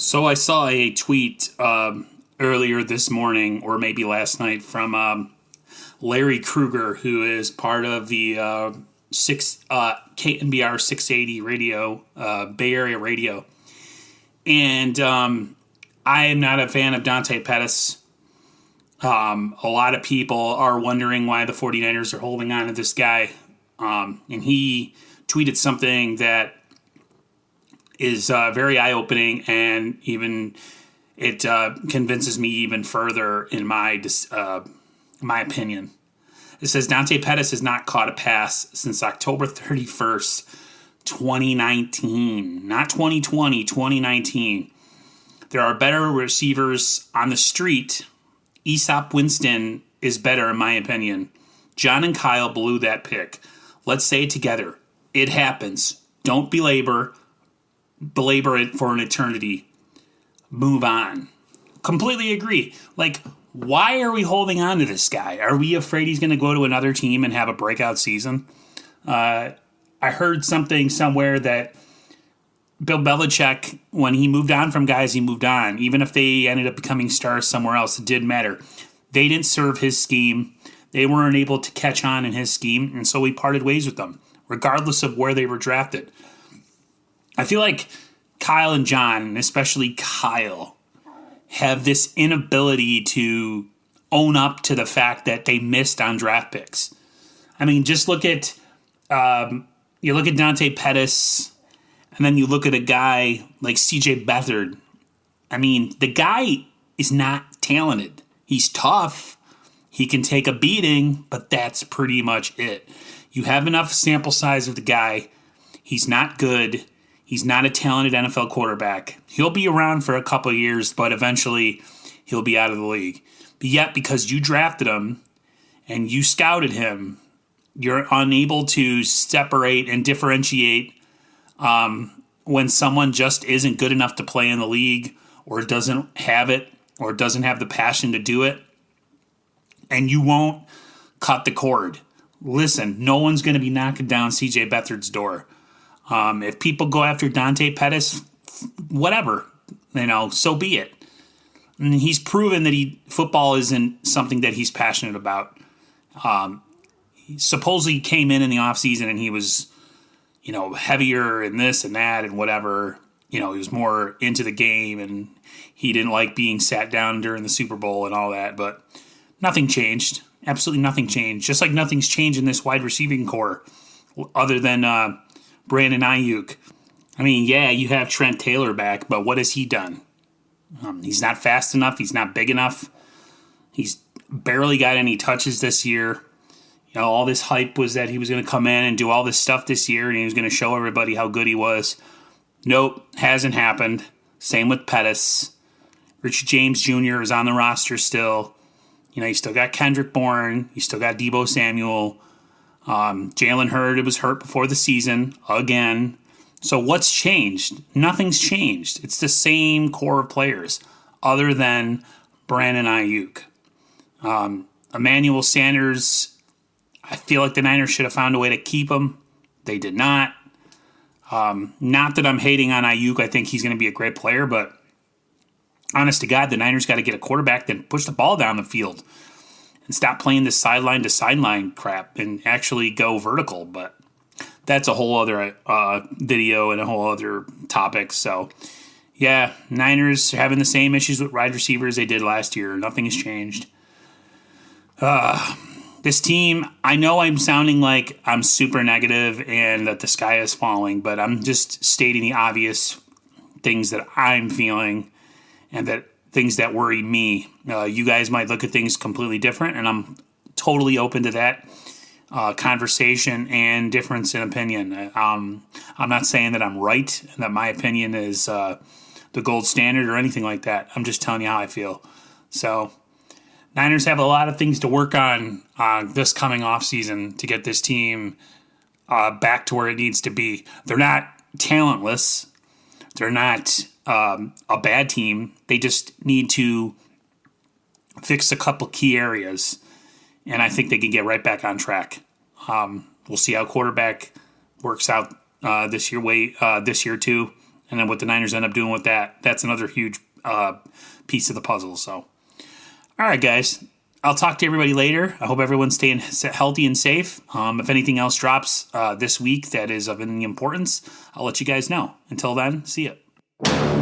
So I saw a tweet earlier this morning, or maybe last night, from Larry Kruger, who is part of the KNBR 680 radio, Bay Area radio. And I am not a fan of Dante Pettis. A lot of people are wondering why the 49ers are holding on to this guy. And he tweeted something that is very eye-opening, and even it convinces me even further in my opinion. It says Dante Pettis has not caught a pass since October 31st, 2019. Not 2020, 2019. There are better receivers on the street. Aesop Winston is better, in my opinion. John and Kyle blew that pick. Let's say it together. It happens. Don't belabor it for an eternity. Move on. Completely agree. Like, why are we holding on to this guy? Are we afraid he's going to go to another team and have a breakout season? I heard something somewhere that Bill Belichick, when he moved on from guys, he moved on. Even if they ended up becoming stars somewhere else, it didn't matter. They didn't serve his scheme. They weren't able to catch on in his scheme, and so he parted ways with them, regardless of where they were drafted. I feel like Kyle and John, and especially Kyle, have this inability to own up to the fact that they missed on draft picks. I mean, just look at you look at Dante Pettis, and then you look at a guy like C.J. Beathard. I mean, the guy is not talented. He's tough. He can take a beating, but that's pretty much it. You have enough sample size of the guy. He's not good. He's not a talented NFL quarterback. He'll be around for a couple of years, but eventually he'll be out of the league. But yet, because you drafted him and you scouted him, you're unable to separate and differentiate when someone just isn't good enough to play in the league, or doesn't have it, or doesn't have the passion to do it, and you won't cut the cord. Listen, no one's going to be knocking down C.J. Beathard's door. If people go after Dante Pettis, whatever, so be it. And he's proven that football isn't something that he's passionate about. Supposedly he came in the offseason and he was, heavier and this and that and whatever. He was more into the game, and he didn't like being sat down during the Super Bowl and all that. But nothing changed. Absolutely nothing changed. Just like nothing's changed in this wide receiving core other than Brandon Ayuk. I mean, yeah, you have Trent Taylor back, but what has he done? He's not fast enough. He's not big enough. He's barely got any touches this year. All this hype was that he was going to come in and do all this stuff this year, and he was going to show everybody how good he was. Nope, hasn't happened. Same with Pettis. Richard James Jr. is on the roster still. You still got Kendrick Bourne. You still got Deebo Samuel. Jalen Hurd was hurt before the season again. So what's changed? Nothing's changed. It's the same core of players other than Brandon Ayuk. Emmanuel Sanders, I feel like the Niners should have found a way to keep him. They did not. Not that I'm hating on Ayuk. I think he's going to be a great player, but honest to God, the Niners got to get a quarterback that push the ball down the field and stop playing this sideline to sideline crap and actually go vertical. But that's a whole other video and a whole other topic. So, yeah, Niners are having the same issues with wide receivers they did last year. Nothing has changed. This team, I know I'm sounding like I'm super negative and that the sky is falling, but I'm just stating the obvious things that I'm feeling and that things that worry me. You guys might look at things completely different, and I'm totally open to that conversation and difference in opinion. I'm not saying that I'm right and that my opinion is the gold standard or anything like that. I'm just telling you how I feel. So Niners have a lot of things to work on this coming offseason to get this team back to where it needs to be. They're not talentless. They're not a bad team. They just need to fix a couple key areas, and I think they can get right back on track. We'll see how quarterback works out this year too, And then what the Niners end up doing with that's another huge piece of the puzzle. So, all right, guys. I'll talk to everybody later. I hope everyone's staying healthy and safe. If anything else drops this week that is of any importance, I'll let you guys know. Until then, see ya.